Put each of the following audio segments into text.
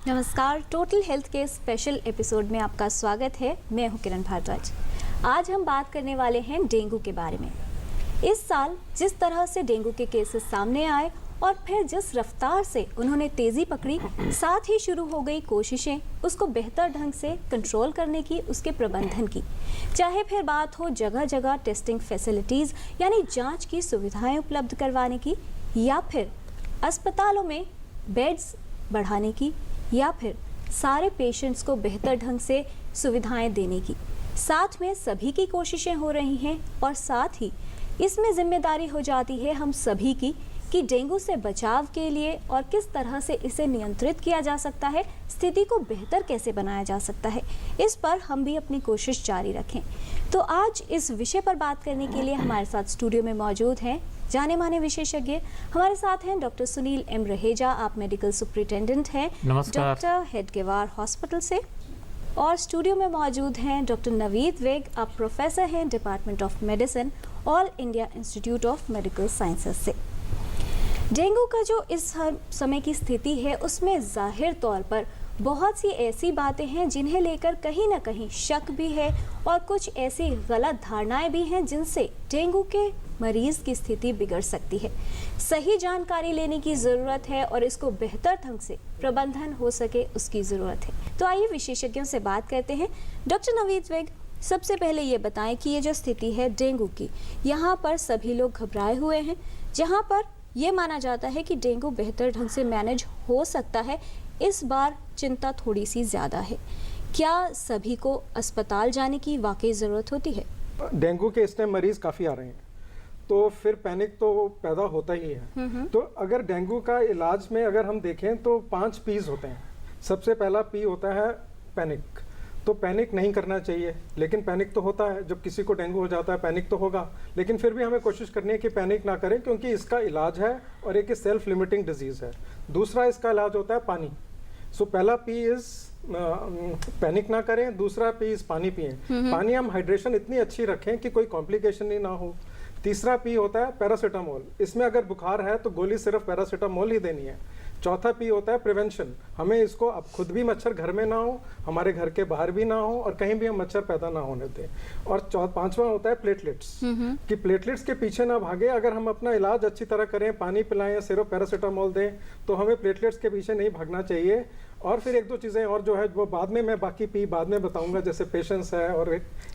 नमस्कार, total health के special episode में आपका स्वागत है। मैं हूं किरण भारद्वाज। आज हम बात करने वाले हैं डेंगू के बारे में। इस साल जिस तरह से डेंगू के केसेस सामने आए और फिर जिस रफ्तार से उन्होंने तेज़ी पकड़ी, साथ ही शुरू हो गई कोशिशें उसको बेहतर ढंग से कंट्रोल करने की, उसके प्रबंधन की। चाहे फिर बात हो जगह जगह टेस्टिंग फैसिलिटीज़ यानी जांच की सुविधाएं उपलब्ध करवाने की, या फिर अस्पतालों में बेड्स बढ़ाने की, या फिर सारे पेशेंट्स को बेहतर ढंग से सुविधाएं देने की। साथ में सभी की कोशिशें हो रही हैं और साथ ही इसमें जिम्मेदारी हो जाती है हम सभी की कि डेंगू से बचाव के लिए और किस तरह से इसे नियंत्रित किया जा सकता है, स्थिति को बेहतर कैसे बनाया जा सकता है, इस पर हम भी अपनी कोशिश जारी रखें। तो आज इस विषय पर बात करने के लिए हमारे साथ स्टूडियो में मौजूद हैं जाने माने विशेषज्ञ। हमारे साथ हैं डॉक्टर सुनील एम रहेजा, आप मेडिकल सुपरिटेंडेंट हैं डॉक्टर हेडगेवार हॉस्पिटल से। और स्टूडियो में मौजूद हैं डॉक्टर नवीद वेग, आप प्रोफेसर हैं department of medicine, all India institute of medical sciences से। डेंगू का जो इस समय की स्थिति है उसमें जाहिर तौर पर बहुत सी ऐसी बातें हैं जिन्हें लेकर कहीं ना कहीं शक भी है और कुछ ऐसी गलत धारणाएं भी हैं जिनसे डेंगू के मरीज की स्थिति बिगड़ सकती है। सही जानकारी लेने की ज़रूरत है और इसको बेहतर ढंग से प्रबंधन हो सके उसकी ज़रूरत है। तो आइए विशेषज्ञों से बात करते हैं। डॉक्टर नवीद वेग, सबसे पहले ये बताएं कि ये जो स्थिति है डेंगू की, यहाँ पर सभी लोग घबराए हुए हैं। जहाँ पर ये माना जाता है कि डेंगू बेहतर ढंग से मैनेज हो सकता है, इस बार चिंता थोड़ी सी ज़्यादा है। क्या सभी को अस्पताल जाने की वाकई ज़रूरत होती है? डेंगू के इस टाइम मरीज काफ़ी आ रहे हैं, तो फिर पैनिक तो पैदा होता ही है। तो अगर डेंगू का इलाज में अगर हम देखें तो 5 पीज होते हैं। सबसे पहला पी होता है पैनिक। तो पैनिक नहीं करना चाहिए, लेकिन पैनिक तो होता है। जब किसी को डेंगू हो जाता है पैनिक तो होगा, लेकिन फिर भी हमें कोशिश करनी है कि पैनिक ना करें, क्योंकि इसका इलाज है और एक सेल्फ लिमिटिंग डिजीज़ है। दूसरा इसका इलाज होता है पानी। सो पहला पी इज पैनिक ना करें, दूसरा पी इज पानी पिएं। पानी हम हाइड्रेशन इतनी अच्छी रखें कि कोई कॉम्प्लिकेशन ही ना हो। तीसरा पी होता है पैरासीटामोल। इसमें अगर बुखार है तो गोली सिर्फ पैरासीटामोल ही देनी है। चौथा पी होता है प्रिवेंशन। हमें इसको अब खुद भी मच्छर घर में ना हो, हमारे घर के बाहर भी ना हो और कहीं भी हम मच्छर पैदा ना होने दें। और पांचवा होता है प्लेटलेट्स, कि प्लेटलेट्स के पीछे ना भागे। अगर हम अपना इलाज अच्छी तरह करें, पानी पिलाएं या सिर्फ पैरासीटामोल दें, तो हमें प्लेटलेट्स के पीछे नहीं भागना चाहिए। और फिर एक दो चीज़ें और जो है वो बाद में मैं बाकी पी बाद में बताऊंगा, जैसे पेशेंस है और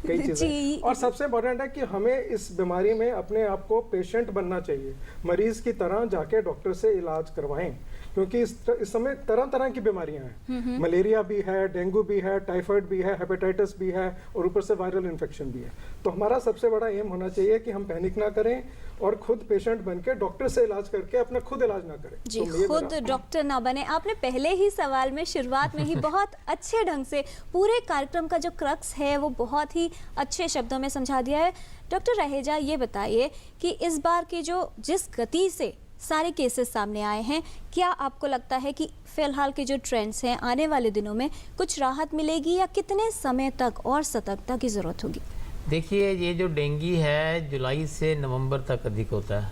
कई चीज़ें। और सबसे इम्पोर्टेंट है कि हमें इस बीमारी में अपने आप को पेशेंट बनना चाहिए, मरीज की तरह जाके डॉक्टर से इलाज करवाएं, क्योंकि इस समय तरह तरह की बीमारियां हैं। मलेरिया भी है, डेंगू भी है, टाइफाइड भी है, हेपेटाइटिस भी है और ऊपर से वायरल इन्फेक्शन भी है। तो हमारा सबसे बड़ा एम होना चाहिए कि हम पैनिक ना करें और खुद पेशेंट बनके डॉक्टर से इलाज करके अपना खुद इलाज ना करें। जी, तो खुद डॉक्टर ना बने। आपने पहले ही सवाल में शुरुआत में ही बहुत अच्छे ढंग से पूरे कार्यक्रम का जो क्रक्स है वो बहुत ही अच्छे शब्दों में समझा दिया है। डॉक्टर रहेजा, ये बताइए कि इस बार की जो जिस गति से सारे केसेस सामने आए हैं, क्या आपको लगता है कि फिलहाल के जो ट्रेंड्स हैं आने वाले दिनों में कुछ राहत मिलेगी या कितने समय तक और सतर्कता की ज़रूरत होगी? देखिए, ये जो डेंगू है जुलाई से नवंबर तक अधिक होता है,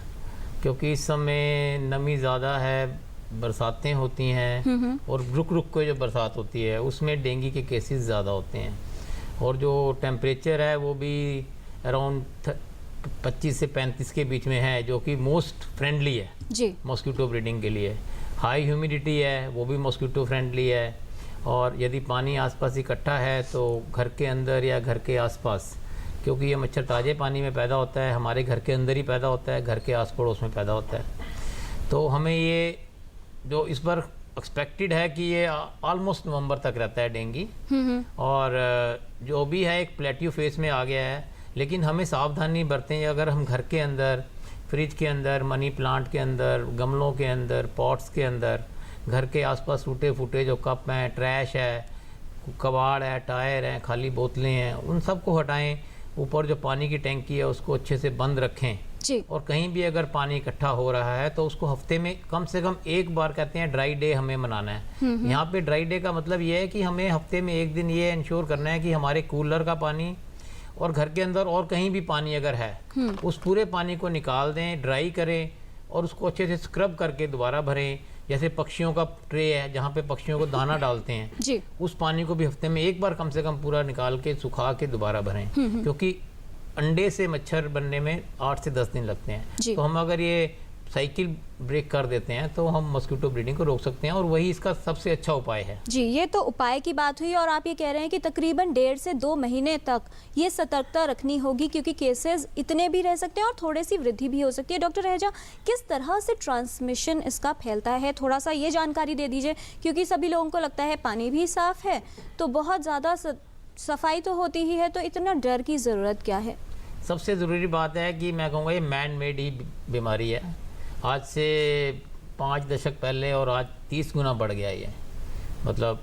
क्योंकि इस समय नमी ज़्यादा है, बरसातें होती हैं और रुक रुक के जो बरसात होती है उसमें डेंगू के केसेस ज़्यादा होते हैं। और जो टेम्परेचर है वो भी अराउंड 25 से 35 के बीच में है, जो कि मोस्ट फ्रेंडली है जी मॉस्किटो ब्रीडिंग के लिए। हाई ह्यूमिडिटी है, वो भी मॉस्किटो फ्रेंडली है। और यदि पानी आसपास इकट्ठा है तो घर के अंदर या घर के आसपास, क्योंकि ये मच्छर ताज़े पानी में पैदा होता है, हमारे घर के अंदर ही पैदा होता है, घर के आस पड़ोस में पैदा होता है। तो हमें ये जो इस बार एक्सपेक्टेड है कि ये ऑलमोस्ट नवंबर तक रहता है डेंगू, और जो भी है एक प्लेट्यू फेस में आ गया है। लेकिन हमें सावधानी बरतें। अगर हम घर के अंदर, फ्रिज के अंदर, मनी प्लांट के अंदर, गमलों के अंदर, पॉट्स के अंदर, घर के आसपास टूटे फूटे जो कप हैं, ट्रैश है, कबाड़ है, टायर हैं, खाली बोतलें हैं, उन सब को हटाएं। ऊपर जो पानी की टैंकी है उसको अच्छे से बंद रखें जी। और कहीं भी अगर पानी इकट्ठा हो रहा है तो उसको हफ्ते में कम से कम एक बार, कहते हैं ड्राई डे, हमें मनाना है। यहाँ पे ड्राई डे का मतलब ये है कि हमें हफ्ते में एक दिन ये इंश्योर करना है कि हमारे कूलर का पानी और घर के अंदर और कहीं भी पानी अगर है उस पूरे पानी को निकाल दें, ड्राई करें और उसको अच्छे से स्क्रब करके दोबारा भरें। जैसे पक्षियों का ट्रे है जहाँ पे पक्षियों को दाना डालते हैं, जी। उस पानी को भी हफ्ते में एक बार कम से कम पूरा निकाल के सुखा के दोबारा भरें, क्योंकि अंडे से मच्छर बनने में 8 से 10 दिन लगते हैं। तो हम अगर ये साइकिल ब्रेक कर देते हैं तो हम मस्कीटो ब्रीडिंग को रोक सकते हैं, और वही इसका सबसे अच्छा उपाय है। जी, ये तो उपाय की बात हुई, और आप ये कह रहे हैं कि तकरीबन 1.5 से 2 महीने तक ये सतर्कता रखनी होगी, क्योंकि केसेस इतने भी रह सकते हैं और थोड़ी सी वृद्धि भी हो सकती है। डॉक्टर रहेजा, किस तरह से ट्रांसमिशन इसका फैलता है, थोड़ा सा ये जानकारी दे दीजिए, क्योंकि सभी लोगों को लगता है पानी भी साफ है तो बहुत ज़्यादा सफाई तो होती ही है, तो इतना डर की ज़रूरत क्या है? सबसे ज़रूरी बात है कि मैं कहूँगा ये मैन मेड ही बीमारी है। आज से 5 दशक पहले और आज 30 गुना बढ़ गया ये। मतलब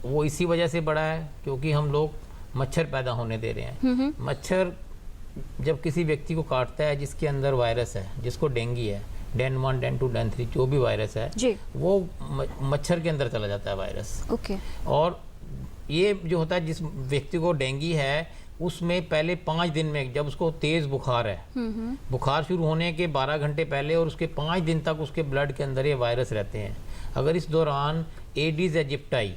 वो इसी वजह से बढ़ा है क्योंकि हम लोग मच्छर पैदा होने दे रहे हैं। मच्छर जब किसी व्यक्ति को काटता है जिसके अंदर वायरस है, जिसको डेंगू है, डेन 1, डेन 2, डेन 3 जो भी वायरस है जी। वो मच्छर के अंदर चला जाता है वायरस। ओके। और ये जो होता है, जिस व्यक्ति को डेंगू है उसमें पहले 5 दिन में, जब उसको तेज़ बुखार है, बुखार शुरू होने के 12 घंटे पहले और उसके 5 दिन तक उसके ब्लड के अंदर ये वायरस रहते हैं। अगर इस दौरान एडिस एजिप्टाई,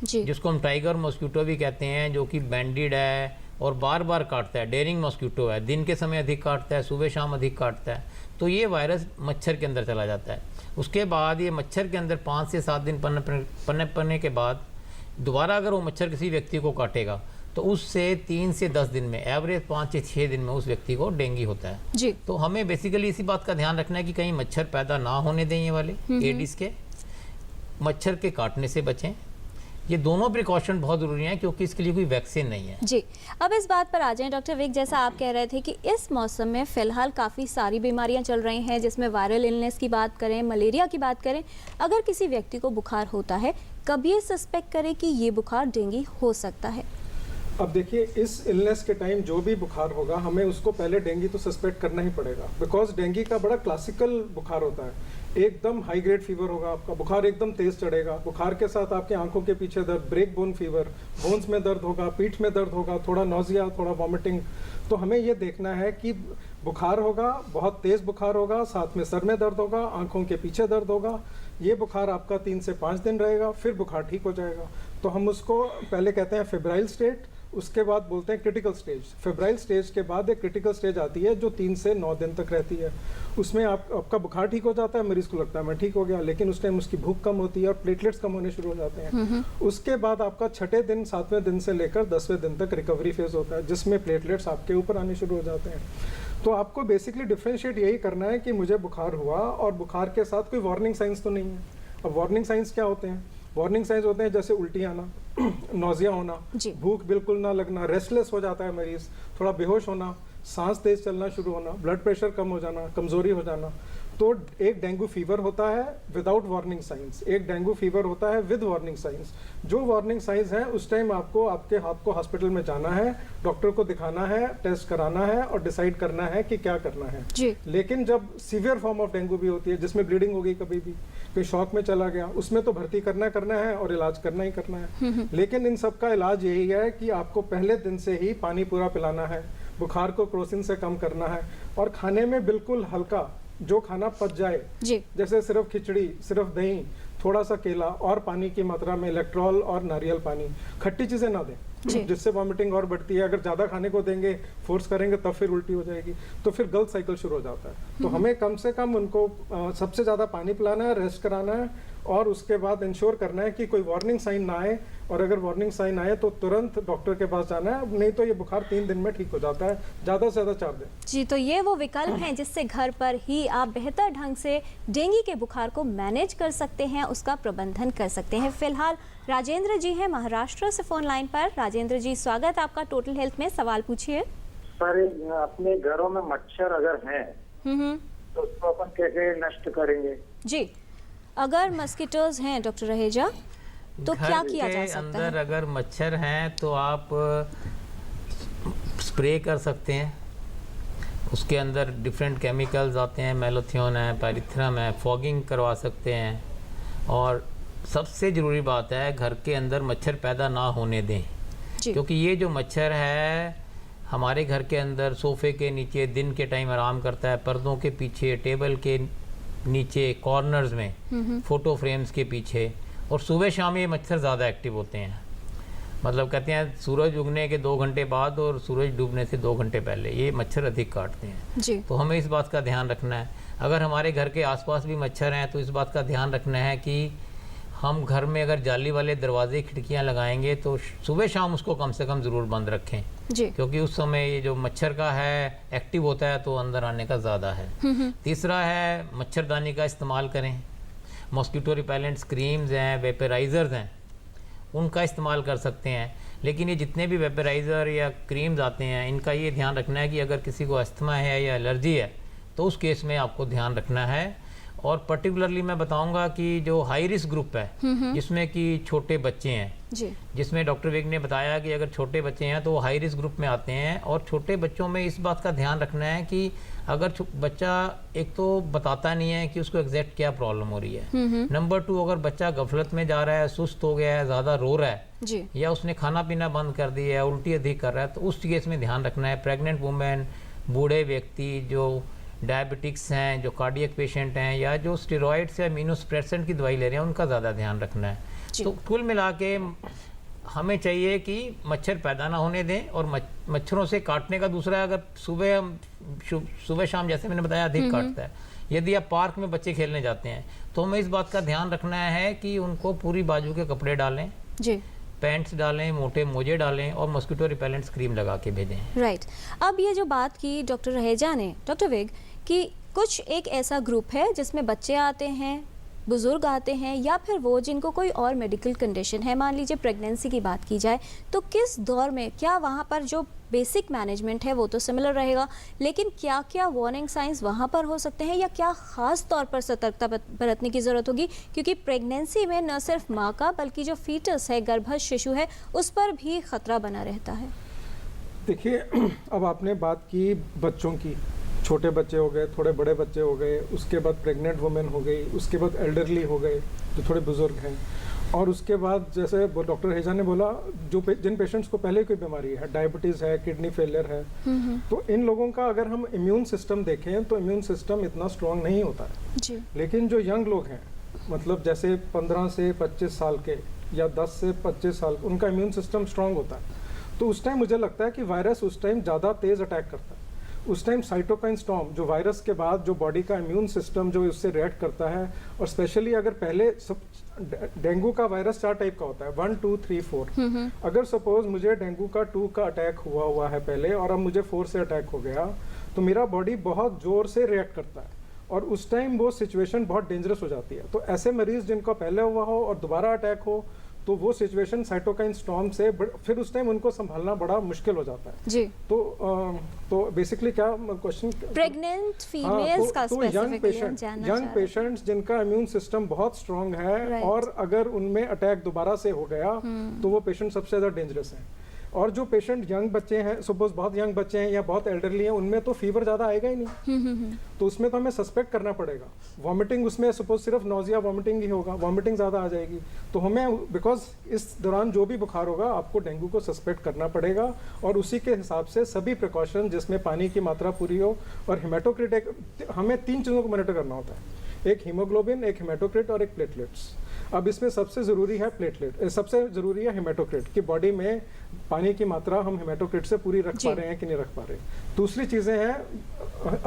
जिसको हम टाइगर मॉस्किटो भी कहते हैं, जो कि बैंडिड है और बार बार काटता है, डेरिंग मॉस्किटो है, दिन के समय अधिक काटता है, सुबह शाम अधिक काटता है, तो ये वायरस मच्छर के अंदर चला जाता है। उसके बाद ये मच्छर के अंदर 5 से 7 दिन पनपने के बाद दोबारा अगर वो मच्छर किसी व्यक्ति को काटेगा तो उससे 3 से 10 दिन में, एवरेज 5 से 6 दिन में उस व्यक्ति को डेंगू होता है। जी। तो हमें बेसिकली इसी बात का ध्यान रखना है कि कहीं मच्छर पैदा ना होने दें, ये वाले एडिस के, मच्छर के काटने से बचें। ये दोनों प्रिकॉशन बहुत ज़रूरी हैं क्योंकि इसके लिए कोई वैक्सीन नहीं है। जी, अब इस बात पर आ जाएं डॉक्टर विक, जैसा आप कह रहे थे कि इस मौसम में फ़िलहाल काफ़ी सारी बीमारियां चल रही हैं, जिसमें वायरल इलनेस की बात करें, मलेरिया की बात करें। अगर किसी व्यक्ति को बुखार होता है, कब ये सस्पेक्ट करें कि ये बुखार डेंगू हो सकता है? अब देखिए, इस इलनेस के टाइम जो भी बुखार होगा हमें उसको पहले डेंगू तो सस्पेक्ट करना ही पड़ेगा, बिकॉज डेंगू का बड़ा क्लासिकल बुखार होता है। एकदम हाई ग्रेड फीवर होगा, आपका बुखार एकदम तेज चढ़ेगा, बुखार के साथ आपके आंखों के पीछे दर्द, ब्रेक बोन फीवर, बोन्स में दर्द होगा, पीठ में दर्द होगा, थोड़ा नोजिया, थोड़ा वॉमिटिंग। तो हमें ये देखना है कि बुखार होगा, बहुत तेज बुखार होगा, साथ में सर में दर्द होगा, आंखों के पीछे दर्द होगा। ये बुखार आपका 3 से 5 दिन रहेगा, फिर बुखार ठीक हो जाएगा। तो हम उसको पहले कहते हैं फेब्राइल स्टेट, उसके बाद बोलते हैं क्रिटिकल स्टेज। फेब्राइल स्टेज के बाद एक क्रिटिकल स्टेज आती है जो 3 से 9 दिन तक रहती है। उसमें आपका बुखार ठीक हो जाता है, मरीज को लगता है मैं ठीक हो गया, लेकिन उस टाइम उसकी भूख कम होती है और प्लेटलेट्स कम होने शुरू हो जाते हैं। उसके बाद आपका 6ठे दिन 7वें दिन से लेकर 10वें दिन तक रिकवरी फेज होता है, जिसमें प्लेटलेट्स आपके ऊपर आने शुरू हो जाते हैं। तो आपको बेसिकली डिफ्रेंशिएट यही करना है कि मुझे बुखार हुआ और बुखार के साथ कोई वार्निंग साइंस तो नहीं है। अब वार्निंग साइंस क्या होते हैं? वार्निंग साइंस होते हैं जैसे उल्टी आना, नोजिया होना, भूख बिल्कुल ना लगना, रेस्टलेस हो जाता है मरीज, थोड़ा बेहोश होना, सांस तेज चलना शुरू होना, ब्लड प्रेशर कम हो जाना, कमजोरी हो जाना। तो एक डेंगू फीवर होता है विदाउट वार्निंग साइंस, एक डेंगू फीवर होता है विद वार्निंग साइंस। जो वार्निंग साइंस है उस टाइम आपको आपके हाथ को हॉस्पिटल में जाना है, डॉक्टर को दिखाना है, टेस्ट कराना है और डिसाइड करना है कि क्या करना है जी। लेकिन जब सीवियर फॉर्म ऑफ डेंगू भी होती है, जिसमें ब्लीडिंग हो गई, कभी भी कोई शॉक में चला गया, उसमें तो भर्ती करना है और इलाज करना ही करना है। लेकिन इन सब का इलाज यही है कि आपको पहले दिन से ही पानी पूरा पिलाना है, बुखार को क्रोसिन से कम करना है और खाने में बिल्कुल हल्का जो खाना पच जाए जी। जैसे सिर्फ खिचड़ी, सिर्फ दही, थोड़ा सा केला और पानी की मात्रा में इलेक्ट्रॉल और नारियल पानी। खट्टी चीजें ना दें जिससे वॉमिटिंग और बढ़ती है। अगर ज्यादा खाने को देंगे, फोर्स करेंगे, तब फिर उल्टी हो जाएगी, तो फिर गलत साइकिल शुरू हो जाता है। तो हमें कम से कम उनको सबसे ज्यादा पानी पिलाना है, रेस्ट कराना है और उसके बाद इंश्योर करना है कि कोई वार्निंग साइन ना आए, और अगर वार्निंग साइन आए तो तुरंत डॉक्टर के पास जाना है, नहीं तो ये बुखार 3 दिन में ठीक हो जाता है, ज़्यादा से ज़्यादा 4 दिन। जी, तो ये वो विकल्प हैं जिससे घर पर ही आप बेहतर ढंग से डेंगू के बुखार को मैनेज कर सकते हैं, उसका प्रबंधन कर सकते हैं। फिलहाल राजेंद्र जी हैं महाराष्ट्र से फोन लाइन पर। राजेंद्र जी, स्वागत आपका टोटल हेल्थ में, सवाल पूछिए। सर, अपने घरों में मच्छर अगर हैं तो उसको अपन कैसे नष्ट करेंगे? जी, अगर मस्कीटोज हैं डॉक्टर रहेजा तो क्या किया जा सकता है? अंदर अगर मच्छर हैं तो आप स्प्रे कर सकते हैं, उसके अंदर डिफरेंट केमिकल्स आते हैं, मेलोथियोन है, पैरिथ्रम है, फॉगिंग करवा सकते हैं। और सबसे ज़रूरी बात है घर के अंदर मच्छर पैदा ना होने दें, क्योंकि ये जो मच्छर है हमारे घर के अंदर सोफे के नीचे दिन के टाइम आराम करता है, पर्दों के पीछे, टेबल के नीचे कॉर्नर्स में, फोटो फ्रेम्स के पीछे, और सुबह शाम ये मच्छर ज़्यादा एक्टिव होते हैं। मतलब कहते हैं सूरज उगने के 2 घंटे बाद और सूरज डूबने से 2 घंटे पहले ये मच्छर अधिक काटते हैं जी। तो हमें इस बात का ध्यान रखना है। अगर हमारे घर के आसपास भी मच्छर हैं तो इस बात का ध्यान रखना है कि हम घर में अगर जाली वाले दरवाजे खिड़कियां लगाएंगे तो सुबह शाम उसको कम से कम ज़रूर बंद रखें जी। क्योंकि उस समय ये जो मच्छर का है एक्टिव होता है तो अंदर आने का ज़्यादा है। तीसरा है मच्छरदानी का इस्तेमाल करें। मॉस्किटो रिपेलेंट्स क्रीम्स हैं, वेपराइज़र्स हैं, उनका इस्तेमाल कर सकते हैं। लेकिन ये जितने भी वेपराइज़र या क्रीम्स आते हैं इनका ये ध्यान रखना है कि अगर किसी को अस्थमा है या एलर्जी है तो उस केस में आपको ध्यान रखना है। और पर्टिकुलरली मैं बताऊंगा कि जो हाई रिस्क ग्रुप है जिसमें कि छोटे बच्चे हैं जी। जिसमें डॉक्टर विग ने बताया कि अगर छोटे बच्चे हैं तो वो हाई रिस्क ग्रुप में आते हैं। और छोटे बच्चों में इस बात का ध्यान रखना है कि अगर बच्चा एक तो बताता नहीं है कि उसको एग्जैक्ट क्या प्रॉब्लम हो रही है, नंबर 2 अगर बच्चा गफलत में जा रहा है, सुस्त हो गया है, ज़्यादा रो रहा है जी। या उसने खाना पीना बंद कर दिया है, उल्टी अधिक कर रहा है, तो उस केस में ध्यान रखना है। प्रेग्नेंट वुमेन, बूढ़े व्यक्ति, जो डायबिटिक्स हैं, जो कार्डियक पेशेंट हैं, या जो स्टेरॉइड्स या इम्यूनोसप्रेसेंट की दवाई ले रहे हैं, उनका ज़्यादा ध्यान रखना है। तो कुल मिला के हमें चाहिए कि मच्छर पैदा ना होने दें। और मच्छरों से काटने का दूसरा, अगर सुबह शाम जैसे मैंने बताया अधिक काटता है। यदि आप पार्क में बच्चे खेलने जाते हैं तो हमें इस बात का ध्यान रखना है कि उनको पूरी बाजू के कपड़े डालें जी, पैंट्स डालें, मोटे मोजे डालें और मॉस्किटो रिपेलेंट्स क्रीम लगा के भेजें। राइट। अब ये जो बात की डॉक्टर रहेजा ने, डॉक्टर विग, कि कुछ एक ऐसा ग्रुप है जिसमें बच्चे आते हैं, बुजुर्ग आते हैं, या फिर वो जिनको कोई और मेडिकल कंडीशन है, मान लीजिए प्रेगनेंसी की बात की जाए, तो किस दौर में क्या वहाँ पर जो बेसिक मैनेजमेंट है वो तो सिमिलर रहेगा, लेकिन क्या क्या वार्निंग साइंस वहाँ पर हो सकते हैं या क्या ख़ास तौर पर सतर्कता बरतने की ज़रूरत होगी? क्योंकि प्रेगनेंसी में न सिर्फ माँ का बल्कि जो फीटस है, गर्भस्थ शिशु है, उस पर भी खतरा बना रहता है। देखिए, अब आपने बात की बच्चों की, छोटे बच्चे हो गए, थोड़े बड़े बच्चे हो गए, उसके बाद प्रेग्नेंट वुमेन हो गई, उसके बाद एल्डरली हो गए जो थोड़े बुजुर्ग हैं, और उसके बाद जैसे डॉक्टर हेजा ने बोला जिन पेशेंट्स को पहले कोई बीमारी है, डायबिटीज़ है, किडनी फेलियर है, तो इन लोगों का अगर हम इम्यून सिस्टम देखें तो इम्यून सिस्टम इतना स्ट्रांग नहीं होता है जी। लेकिन जो यंग लोग हैं, मतलब जैसे 15 से 25 साल के या 10 से 25 साल, उनका इम्यून सिस्टम स्ट्रांग होता है। तो उस टाइम मुझे लगता है कि वायरस उस टाइम ज़्यादा तेज़ अटैक करता है। उस टाइम साइटोकाइन स्टॉर्म, जो वायरस के बाद जो बॉडी का इम्यून सिस्टम जो उससे रिएक्ट करता है, और स्पेशली अगर पहले डेंगू का वायरस 4 टाइप का होता है, 1, 2, 3, 4। अगर सपोज मुझे डेंगू का 2 का अटैक हुआ है पहले और अब मुझे 4 से अटैक हो गया, तो मेरा बॉडी बहुत जोर से रिएक्ट करता है और उस टाइम वो सिचुएशन बहुत डेंजरस हो जाती है। तो ऐसे मरीज जिनको पहले हुआ हो और दोबारा अटैक हो, तो वो सिचुएशन साइटोकाइन स्टॉर्म से फिर उस टाइम उनको संभालना बड़ा मुश्किल हो जाता है जी। तो बेसिकली क्या क्वेश्चन, प्रेग्नेंट फीमेल्स का स्पेसिफिकली यंग पेशेंट्स जिनका इम्यून सिस्टम बहुत स्ट्रांग है और अगर उनमें अटैक दोबारा से हो गया तो वो पेशेंट सबसे ज़्यादा डेंजरस है। और जो पेशेंट यंग बच्चे हैं, सपोज बहुत यंग बच्चे हैं या बहुत एल्डरली हैं, उनमें तो फीवर ज़्यादा आएगा ही नहीं, तो उसमें तो हमें सस्पेक्ट करना पड़ेगा। वॉमिटिंग, उसमें सपोज सिर्फ नोजिया वॉमिटिंग ही होगा, वॉमिटिंग ज़्यादा आ जाएगी, तो हमें बिकॉज इस दौरान जो भी बुखार होगा आपको डेंगू को सस्पेक्ट करना पड़ेगा। और उसी के हिसाब से सभी प्रिकॉशन, जिसमें पानी की मात्रा पूरी हो और हेमाटोक्रिट, हमें 3 चीज़ों को मॉनिटर करना होता है, एक हीमोग्लोबिन, एक हेमाटोक्रिट और एक प्लेटलेट्स। अब इसमें सबसे ज़रूरी है प्लेटलेट, सबसे ज़रूरी है हेमाटोक्रिट कि बॉडी में पानी की मात्रा हम हेमाटोक्रिट से पूरी रख पा रहे हैं कि नहीं रख पा रहे। दूसरी चीज़ें हैं,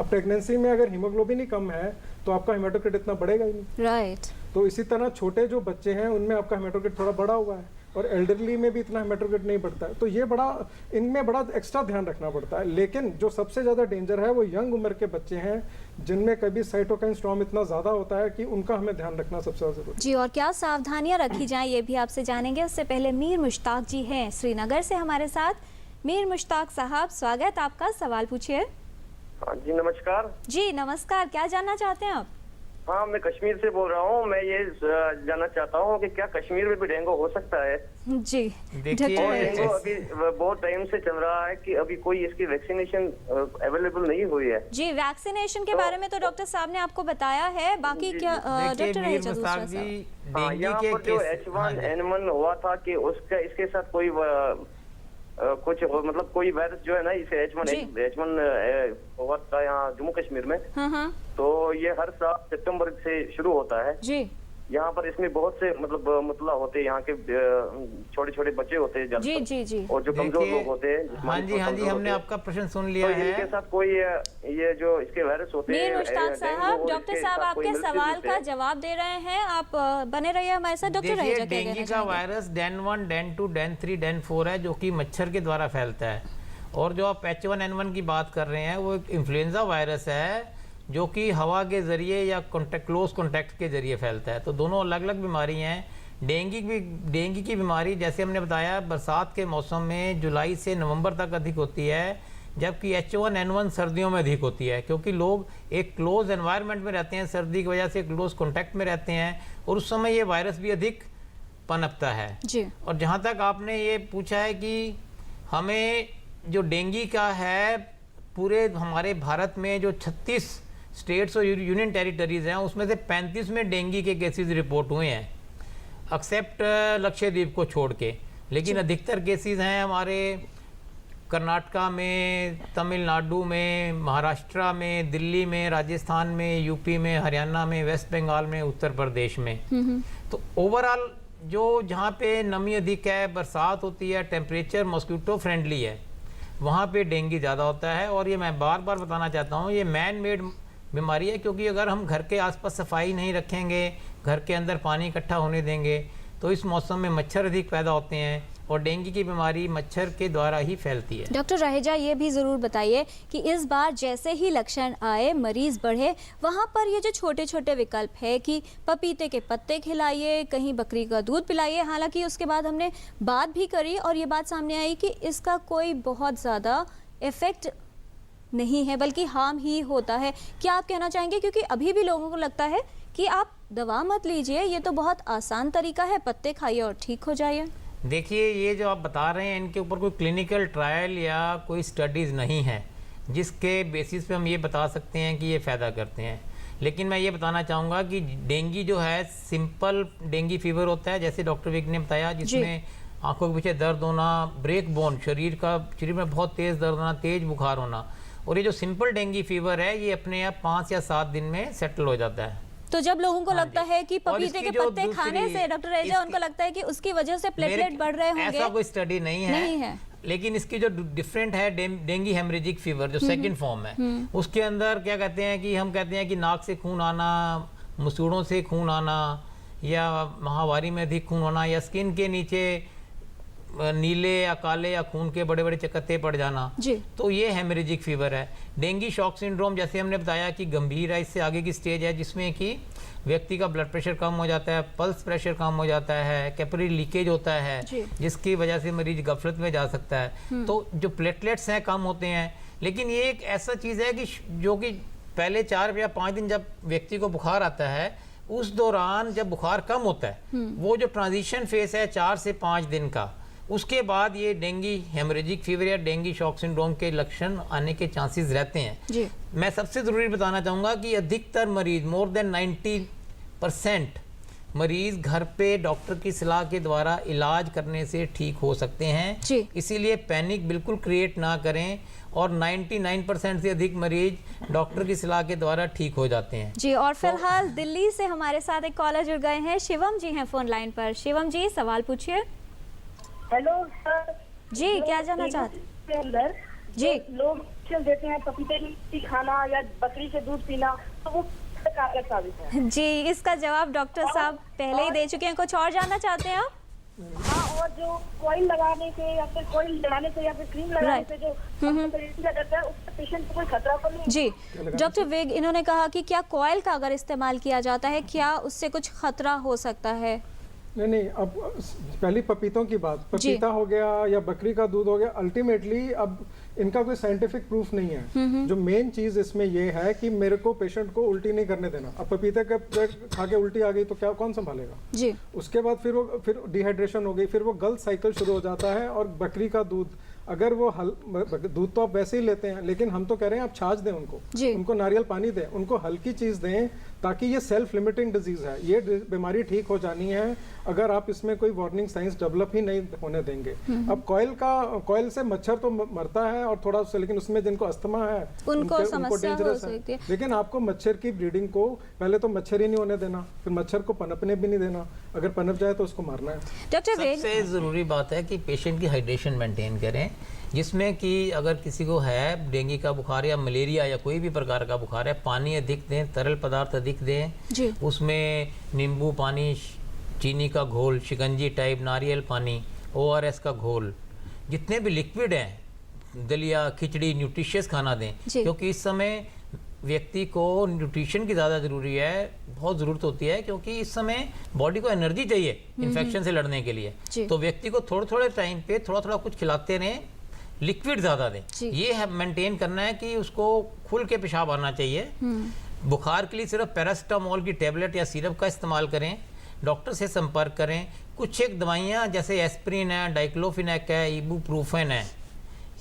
प्रेगनेंसी में अगर हीमोग्लोबिन ही कम है तो आपका हेमाटोक्रिट इतना बढ़ेगा ही नहीं, राइट। तो इसी तरह छोटे जो बच्चे हैं उनमें आपका हेमाटोक्रिट थोड़ा बड़ा हुआ है और एल्डरली में भी इतना हेमाटोक्रिट नहीं बढ़ता है, तो ये बड़ा, इनमें बड़ा एक्स्ट्रा ध्यान रखना पड़ता है। लेकिन जो सबसे ज़्यादा डेंजर है वो यंग उम्र के बच्चे हैं जिनमें कभी साइटोकाइन स्टॉर्म इतना ज़्यादा होता है कि उनका हमें ध्यान रखना सबसे ज़्यादा जरूरी जी। और क्या सावधानियां रखी जाएं ये भी आपसे जानेंगे। उससे पहले मीर मुश्ताक जी हैं श्रीनगर से हमारे साथ। मीर मुश्ताक साहब, स्वागत आपका, सवाल पूछिए। हाँ जी, नमस्कार। जी नमस्कार, क्या जानना चाहते हैं आप? हाँ, मैं कश्मीर से बोल रहा हूँ। मैं ये जानना चाहता हूँ कि क्या कश्मीर में भी डेंगू हो सकता है? जी देखिए, डेंगू अभी बहुत टाइम से चल रहा है कि अभी कोई इसकी वैक्सीनेशन अवेलेबल नहीं हुई है। जी, वैक्सीनेशन के बारे में तो डॉक्टर साहब ने आपको बताया है, बाकी क्या डॉक्टर रहेगा दूसरा हाँ, यहाँ पर जो H1N1 हुआ था कि उसका इसके साथ कोई कुछ मतलब कोई वायरस जो है ना, इसे H1 हुआ था यहाँ जम्मू कश्मीर में। तो ये हर साल सितंबर से शुरू होता है जी। यहाँ पर। इसमें बहुत से मतलब मुतला होते हैं, यहाँ के छोटे छोटे बच्चे होते हैं जी जी जी। और जो कमजोर लोग होते हैं। हाँ जी, हाँ जी, हमने आपका प्रश्न सुन लिया तो है। इनके साथ कोई ये जो इसके वायरस होते हैं, मीर मुश्ताक साहब, डॉक्टर साहब आपके सवाल का जवाब दे रहे हैं, आप बने रहिए हमारे साथ। डॉक्टर देखिए, रहेजा क्या कहना डेंगू का चाहेंगे? Virus den 1, den 2, den 3, den 4 है, जो कि मच्छर के द्वारा फैलता है। और जो आप H1N1 की बात कर रहे हैं, वो एक इन्फ्लुएंजा वायरस है जो कि हवा के जरिए या क्लोज कॉन्टैक्ट के जरिए फैलता है। तो दोनों अलग अलग बीमारी हैं। डेंगू की बीमारी जैसे हमने बताया बरसात के मौसम में जुलाई से नवंबर तक अधिक होती है, जबकि H1N1 सर्दियों में अधिक होती है, क्योंकि लोग एक क्लोज एनवायरनमेंट में रहते हैं, सर्दी की वजह से क्लोज कॉन्टैक्ट में रहते हैं, और उस समय ये वायरस भी अधिक पनपता है जी। और जहाँ तक आपने ये पूछा है कि हमें जो डेंगू का है, पूरे हमारे भारत में जो 36 स्टेट्स और यूनियन टेरिटरीज हैं, उसमें से 35 में डेंगू के केसेस रिपोर्ट हुए हैं, एक्सेप्ट लक्षद्वीप को छोड़ के। लेकिन अधिकतर केसेस हैं हमारे कर्नाटका में, तमिलनाडु में, महाराष्ट्र में, दिल्ली में, राजस्थान में, यूपी में, हरियाणा में, वेस्ट बंगाल में, उत्तर प्रदेश में। तो ओवरऑल जो जहाँ पे नमी अधिक है, बरसात होती है, टेम्परेचर मॉस्किटो फ्रेंडली है, वहाँ पे डेंगू ज़्यादा होता है। और ये मैं बार बार बताना चाहता हूँ, ये मैन मेड बीमारी है, क्योंकि अगर हम घर के आसपास सफाई नहीं रखेंगे, घर के अंदर पानी इकट्ठा होने देंगे, तो इस मौसम में मच्छर अधिक पैदा होते हैं और डेंगू की बीमारी मच्छर के द्वारा ही फैलती है। डॉक्टर रहेजा, ये भी ज़रूर बताइए कि इस बार जैसे ही लक्षण आए, मरीज बढ़े, वहाँ पर ये जो छोटे छोटे विकल्प है कि पपीते के पत्ते खिलाइए, कहीं बकरी का दूध पिलाइए, हालांकि उसके बाद हमने बात भी करी और ये बात सामने आई कि इसका कोई बहुत ज़्यादा इफेक्ट नहीं है, बल्कि हार्म ही होता है। क्या आप कहना चाहेंगे, क्योंकि अभी भी लोगों को लगता है कि आप दवा मत लीजिए, ये तो बहुत आसान तरीका है, पत्ते खाइए और ठीक हो जाइए? देखिए, ये जो आप बता रहे हैं, इनके ऊपर कोई क्लिनिकल ट्रायल या कोई स्टडीज़ नहीं है जिसके बेसिस पे हम ये बता सकते हैं कि ये फ़ायदा करते हैं। लेकिन मैं ये बताना चाहूँगा कि डेंगू जो है सिंपल डेंगू फीवर होता है, जैसे डॉक्टर विक ने बताया, जिसमें आंखों के पीछे दर्द होना, ब्रेक बोन, शरीर में बहुत तेज़ दर्द होना, तेज़ बुखार होना। और ये जो सिंपल डेंगू फीवर है, ये अपने आप 5 या 7 दिन में सेटल हो जाता है। तो जब लोगों को लगता है कि पपीते के पत्ते खाने से, डॉक्टर रहेजा, उनको लगता है कि उसकी वजह से प्लेटलेट बढ़ रहे होंगे, ऐसा कोई स्टडी नहीं है। लेकिन इसकी जो डिफरेंट है डेंगू हेमरेजिक फीवर जो सेकंड फॉर्म है, उसके अंदर क्या कहते हैं कि हम कहते हैं कि नाक से खून आना, मसूड़ों से खून आना, या माहवारी में अधिक खून होना, या स्किन के नीचे नीले या काले या खून के बड़े बड़े चकत्ते पड़ जाना, तो ये हेमरेजिक फीवर है। डेंगू शॉक सिंड्रोम जैसे हमने बताया कि गंभीर है, इससे आगे की स्टेज है जिसमें कि व्यक्ति का ब्लड प्रेशर कम हो जाता है, पल्स प्रेशर कम हो जाता है, कैपिलरी लीकेज होता है, जिसकी वजह से मरीज गफलत में जा सकता है। तो जो प्लेटलेट्स हैं कम होते हैं। लेकिन ये एक ऐसा चीज़ है कि जो कि पहले 4 या 5 दिन जब व्यक्ति को बुखार आता है, उस दौरान जब बुखार कम होता है, वो जो ट्रांजिशन फेस है 4 से 5 दिन का, उसके बाद ये डेंगू हेमरेजिक फीवर या डेंगू शॉक सिंड्रोम के लक्षण आने के चांसेस रहते हैं। मैं सबसे ज़रूरी बताना चाहूँगा कि अधिकतर मरीज, मोर देन 90% मरीज घर पे डॉक्टर की सलाह के द्वारा इलाज करने से ठीक हो सकते हैं। इसीलिए पैनिक बिल्कुल क्रिएट ना करें, और 99% से अधिक मरीज डॉक्टर की सलाह के द्वारा ठीक हो जाते हैं। जी, और फिलहाल दिल्ली से हमारे साथ एक कॉलर जुड़ गए हैं, शिवम जी हैं फोन लाइन पर। शिवम जी, सवाल पूछिए। हेलो सर जी, क्या जानना चाहते हैं? अंदर जी लोग देते हैं पपीते की खाना या बकरी से दूध पीना, तो वो कारगर साबित है? जी, इसका जवाब डॉक्टर साहब पहले ही दे चुके हैं। कुछ और जानना चाहते हैं आप? हाँ, और जो कॉइल लगाने से या फिर कॉइल लगाने से या फिर क्रीम लगाने से जो करता है, उससे पेशेंट को कोई खतरा तो नहीं? जी, डॉक्टर विग, इन्होंने कहा कि क्या कॉइल का अगर इस्तेमाल किया जाता है, क्या उससे कुछ खतरा हो सकता है? नहीं, अब पहली पपीतों की बात, पपीता हो गया या बकरी का दूध हो गया, अल्टीमेटली अब इनका कोई साइंटिफिक प्रूफ नहीं है। जो मेन चीज इसमें ये है कि मेरे को पेशेंट को उल्टी नहीं करने देना। अब पपीते का खा के उल्टी आ गई तो क्या कौन संभालेगा? जी। उसके बाद फिर डिहाइड्रेशन हो गई, फिर वो गलत साइकिल शुरू हो जाता है। और बकरी का दूध, अगर वो दूध तो आप वैसे ही लेते हैं, लेकिन हम तो कह रहे हैं आप छाछ दें उनको नारियल पानी दें, उनको हल्की चीज दें, ताकि ये सेल्फ लिमिटिंग डिजीज है, ये बीमारी ठीक हो जानी है अगर आप इसमें कोई वार्निंग साइंस डेवलप ही नहीं होने देंगे। अब कॉइल से मच्छर तो मरता है और थोड़ा सा, लेकिन उसमें जिनको अस्थमा है उनको समस्या हो सकती है। लेकिन आपको मच्छर की ब्रीडिंग को पहले तो मच्छर ही नहीं होने देना, फिर मच्छर को पनपने भी नहीं देना, अगर पनप जाए तो उसको मारना है। डॉक्टर वेग, सबसे जरूरी बात है कि पेशेंट की हाइड्रेशन मेंटेन करें, जिसमें कि अगर किसी को है डेंगू का बुखार या मलेरिया या कोई भी प्रकार का बुखार है, पानी अधिक दें, तरल पदार्थ अधिक दें जी। उसमें नींबू पानी, चीनी का घोल, शिकंजी टाइप, नारियल पानी, ORS का घोल, जितने भी लिक्विड हैं, दलिया, खिचड़ी, न्यूट्रिशियस खाना दें, क्योंकि इस समय व्यक्ति को न्यूट्रिशन की ज़्यादा ज़रूरी है, बहुत ज़रूरत होती है, क्योंकि इस समय बॉडी को एनर्जी चाहिए इन्फेक्शन से लड़ने के लिए। तो व्यक्ति को थोड़े थोड़े टाइम पे थोड़ा थोड़ा कुछ खिलाते रहें, लिक्विड ज़्यादा दें, ये है मेंटेन करना है कि उसको खुल के पेशाब आना चाहिए। बुखार के लिए सिर्फ पैरासीटामोल की टेबलेट या सिरप का इस्तेमाल करें, डॉक्टर से संपर्क करें। कुछ एक दवाइयाँ जैसे एस्प्रिन है, डाइक्लोफिनेक है, इबुप्रोफेन है,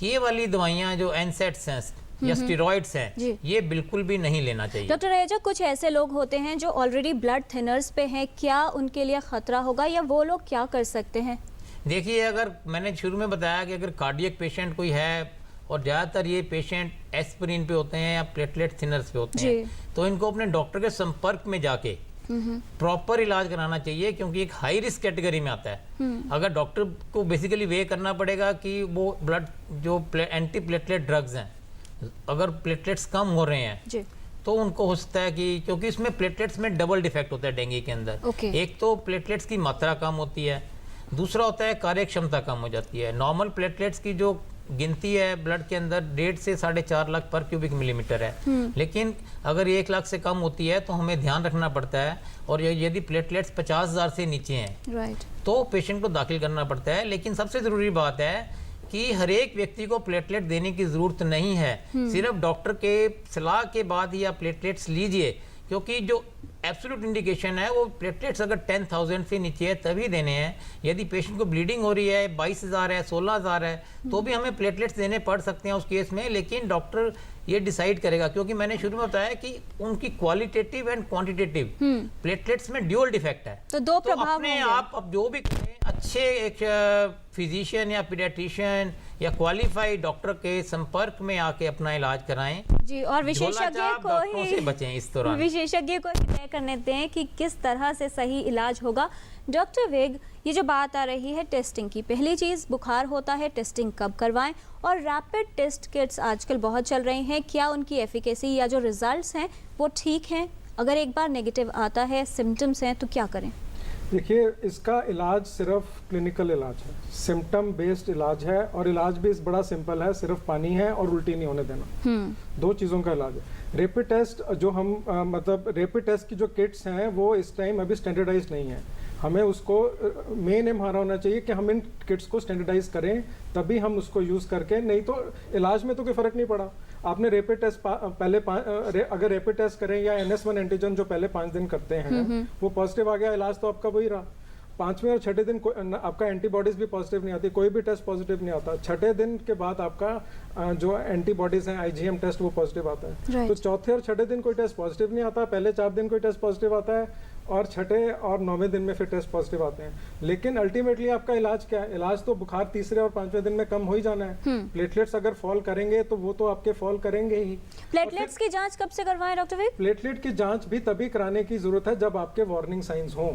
ये वाली दवाइयाँ जो एनसेट्स हैं या स्टेरॉइड्स हैं, ये बिल्कुल भी नहीं लेना चाहिए। डॉक्टर रहेजा, कुछ ऐसे लोग होते हैं जो ऑलरेडी ब्लड थिनर्स पे हैं, क्या उनके लिए खतरा होगा या वो लोग क्या कर सकते हैं? देखिए, अगर मैंने शुरू में बताया कि अगर कार्डियक पेशेंट कोई है और ज़्यादातर ये पेशेंट एस्पिरिन पे होते हैं या प्लेटलेट थिनर्स पे होते हैं, तो इनको अपने डॉक्टर के संपर्क में जाके प्रॉपर इलाज कराना चाहिए, क्योंकि एक हाई रिस्क कैटेगरी में आता है। अगर डॉक्टर को बेसिकली वे करना पड़ेगा कि वो ब्लड जो एंटी प्लेटलेट ड्रग्स हैं, अगर प्लेटलेट्स कम हो रहे हैं तो उनको हो सकता है कि, क्योंकि इसमें प्लेटलेट्स में डबल डिफेक्ट होता है डेंगू के अंदर। एक तो प्लेटलेट्स की मात्रा कम होती है, दूसरा होता है कार्य क्षमता कम हो जाती है। नॉर्मल प्लेटलेट्स की जो गिनती है ब्लड के अंदर 1.5 से 4.5 लाख पर क्यूबिक मिलीमीटर है, लेकिन अगर 1 लाख से कम होती है तो हमें ध्यान रखना पड़ता है, और यदि प्लेटलेट्स 50,000 से नीचे हैं तो पेशेंट को दाखिल करना पड़ता है। लेकिन सबसे ज़रूरी बात है कि हर एक व्यक्ति को प्लेटलेट देने की ज़रूरत नहीं है, सिर्फ डॉक्टर के सलाह के बाद ही आप प्लेटलेट्स लीजिए, क्योंकि जो एब्सोल्यूट इंडिकेशन है वो प्लेटलेट्स अगर 10,000 से नीचे है तभी देने हैं। यदि पेशेंट को ब्लीडिंग हो रही है, 22,000 है, 16,000 है, तो भी हमें प्लेटलेट्स देने पड़ सकते हैं उस केस में, लेकिन डॉक्टर ये डिसाइड करेगा, क्योंकि मैंने शुरू में बताया कि उनकी क्वालिटेटिव एंड क्वांटिटेटिव प्लेटलेट्स में ड्यूअल डिफेक्ट है। तो दो प्रभाव अपने आप अब जो भी करें, अच्छे एक फिजिशियन या पीडियाट्रिशियन या क्वालिफाइड डॉक्टर के संपर्क में आके अपना इलाज कराएं जी, और विशेषज्ञ को ही बचें इस दौरान, विशेषज्ञ को ही तय करने दें कि किस तरह से सही इलाज होगा। डॉक्टर वेग, ये जो बात आ रही है टेस्टिंग की, पहली चीज़ बुखार होता है, टेस्टिंग कब करवाएं, और रैपिड टेस्ट किट्स आजकल बहुत चल रही हैं, क्या उनकी एफिकेसी या जो रिजल्ट्स हैं वो ठीक हैं? अगर एक बार नेगेटिव आता है, सिम्टम्स हैं, तो क्या करें? देखिए, इसका इलाज सिर्फ क्लिनिकल इलाज है, सिम्टम बेस्ड इलाज है, और इलाज भी बड़ा सिंपल है, सिर्फ पानी है और उल्टी नहीं होने देना, 2 चीज़ों का इलाज है। रैपिड टेस्ट जो हम मतलब रैपिड टेस्ट की जो किट्स हैं वो इस टाइम अभी स्टैंडर्डाइज नहीं है, हमें उसको मेन एम हमारा होना चाहिए कि हम इन किट्स को स्टैंडर्डाइज करें, तभी हम उसको यूज़ करके, नहीं तो इलाज में तो कोई फ़र्क नहीं पड़ा। आपने रैपिड टेस्ट पहले अगर रैपिड टेस्ट करें या NS1 एंटीजन जो पहले 5 दिन करते हैं वो पॉजिटिव आ गया, इलाज तो आपका वही रहा। 5वें और 6ठे दिन आपका एंटीबॉडीज भी पॉजिटिव नहीं आती, कोई भी टेस्ट पॉजिटिव नहीं आता। 6ठे दिन के बाद आपका जो एंटीबॉडीज हैं IgM टेस्ट वो पॉजिटिव आता है। तो 4थे और 6ठे दिन कोई टेस्ट पॉजिटिव नहीं आता, पहले 4 दिन कोई टेस्ट पॉजिटिव आता है, और 6ठे और 9वें दिन में फिर टेस्ट पॉजिटिव आते हैं। लेकिन अल्टीमेटली आपका इलाज क्या है? इलाज तो बुखार 3रे और 5वें दिन में कम हो ही जाना है। प्लेटलेट्स अगर फॉल करेंगे तो वो तो आपके फॉल करेंगे ही। प्लेटलेट्स की जांच कब से करवाएं डॉक्टर वेग? प्लेटलेट की जांच भी तभी कराने की जरूरत है जब आपके वार्निंग साइंस हों।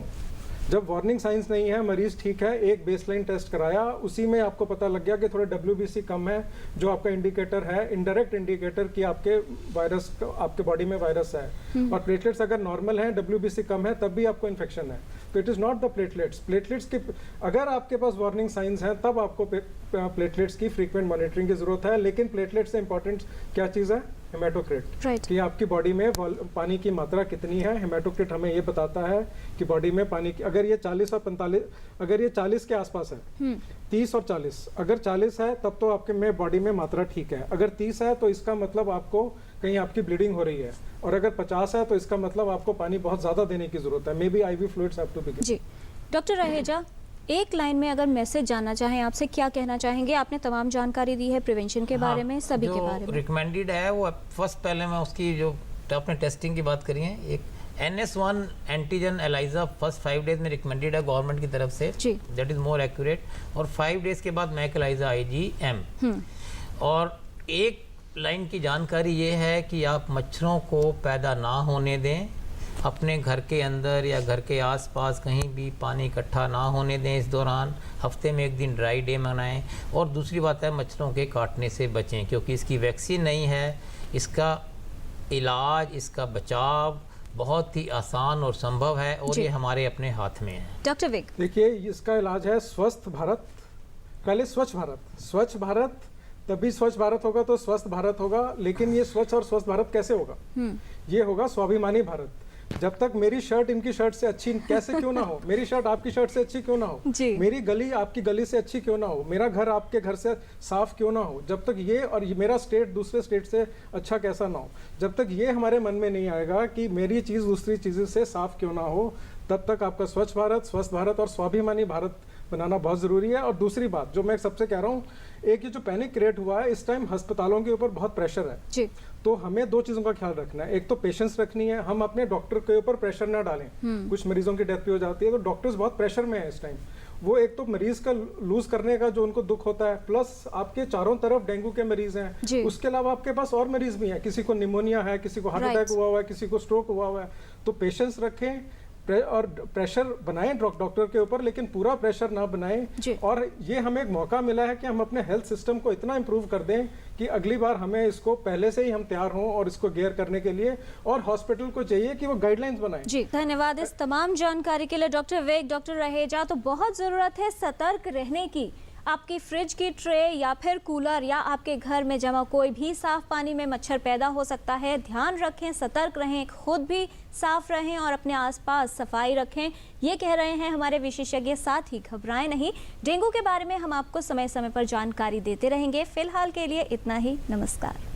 जब वार्निंग साइंस नहीं है, मरीज ठीक है, एक बेसलाइन टेस्ट कराया, उसी में आपको पता लग गया कि थोड़ा WBC कम है, जो आपका इंडिकेटर है, इनडायरेक्ट इंडिकेटर कि आपके वायरस, आपके बॉडी में वायरस है, और प्लेटलेट्स अगर नॉर्मल है, WBC कम है, तब भी आपको इन्फेक्शन है। तो it is not the platelets. Platelets की अगर आपके पास वार्निंग साइंस हैं तब आपको प्लेटलेट्स की फ्रीक्वेंट मॉनिटरिंग की जरूरत है। लेकिन प्लेटलेट्स से इंपॉर्टेंट क्या चीज़ है? हेमाटोक्रिट, कि आपकी बॉडी में पानी की मात्रा कितनी है। हेमाटोक्रिट हमें ये बताता है कि बॉडी में पानी की, अगर ये 40 और 45, अगर ये 40 के आसपास है, 30 और 40, अगर 40 है तब तो आपके में बॉडी में मात्रा ठीक है, अगर 30 है तो इसका मतलब आपको कहीं आपकी ब्लीडिंग हो रही है, और अगर 50 है तो इसका मतलब आपको पानी बहुत ज़्यादा देने की जरूरत है। Maybe IV fluids have to be given. जी डॉक्टर रहेजा, एक लाइन में अगर मैसेज जानना चाहें आपसे, क्या कहना चाहेंगे? आपने तमाम जानकारी दी है प्रिवेंशन के बारे में, सभी के बारे में। रिकमेंडेड है वो फर्स्ट, पहले मैं उसकी जो आपने टेस्टिंग की बात करी है, एक NS1 antigen ELISA first 5 days में रिकमेंडेड है गवर्नमेंट की तरफ से, जी। That is more accurate. और 5 डेज के बाद मैक एलाइजा IgM। और एक लाइन की जानकारी ये है कि आप मच्छरों को पैदा ना होने दें, अपने घर के अंदर या घर के आसपास कहीं भी पानी इकट्ठा ना होने दें इस दौरान। हफ्ते में एक दिन ड्राई डे मनाएं। और दूसरी बात है, मच्छरों के काटने से बचें, क्योंकि इसकी वैक्सीन नहीं है। इसका इलाज, इसका बचाव बहुत ही आसान और संभव है, और ये हमारे अपने हाथ में है। डॉक्टर विक, देखिए, इसका इलाज है स्वस्थ भारत, पहले स्वच्छ भारत। स्वच्छ भारत तभी स्वच्छ भारत होगा तो स्वस्थ भारत होगा। लेकिन ये स्वच्छ और स्वस्थ भारत कैसे होगा? ये होगा स्वाभिमानी भारत। जब तक मेरी शर्ट इनकी शर्ट से अच्छी कैसे क्यों ना हो, मेरी शर्ट आपकी शर्ट से अच्छी क्यों ना हो, मेरी गली आपकी गली से अच्छी क्यों ना हो, मेरा घर आपके घर से साफ क्यों ना हो, जब तक ये और ये मेरा स्टेट दूसरे स्टेट से अच्छा कैसा ना हो, जब तक ये हमारे मन में नहीं आएगा कि मेरी चीज़ दूसरी चीज़ों से साफ क्यों ना हो, तब तक आपका स्वच्छ भारत, स्वस्थ भारत और स्वाभिमानी भारत बनाना बहुत ज़रूरी है। और दूसरी बात जो मैं सबसे कह रहा हूँ, एक ये जो पैनिक क्रिएट हुआ है, इस टाइम अस्पतालों के ऊपर बहुत प्रेशर है जी। तो हमें दो चीज़ों का ख्याल रखना है। एक तो पेशेंस रखनी है, हम अपने डॉक्टर के ऊपर प्रेशर ना डालें। कुछ मरीजों की डेथ भी हो जाती है, तो डॉक्टर्स बहुत प्रेशर में है इस टाइम। वो एक तो मरीज का लूज करने का जो उनको दुख होता है, प्लस आपके चारों तरफ डेंगू के मरीज हैं, उसके अलावा आपके पास और मरीज भी हैं, किसी को निमोनिया है, किसी को हार्ट अटैक हुआ हुआ है, किसी को स्ट्रोक हुआ हुआ है। तो पेशेंस रखें और प्रेशर बनाएं डॉक्टर के ऊपर, लेकिन पूरा प्रेशर ना बनाएं। और ये हमें एक मौका मिला है कि हम अपने हेल्थ सिस्टम को इतना इम्प्रूव कर दें कि अगली बार हमें इसको पहले से ही हम तैयार हों और इसको गेयर करने के लिए। और हॉस्पिटल को चाहिए कि वो गाइडलाइंस बनाएं। जी, धन्यवाद इस तमाम जानकारी के लिए डॉक्टर विक। डॉक्टर रहेजा, तो बहुत ज़रूरत है सतर्क रहने की। आपकी फ्रिज की ट्रे या फिर कूलर या आपके घर में जमा कोई भी साफ पानी में मच्छर पैदा हो सकता है। ध्यान रखें, सतर्क रहें, खुद भी साफ रहें और अपने आसपास सफाई रखें, ये कह रहे हैं हमारे विशेषज्ञ। साथ ही घबराएं नहीं, डेंगू के बारे में हम आपको समय समय पर जानकारी देते रहेंगे। फिलहाल के लिए इतना ही, नमस्कार।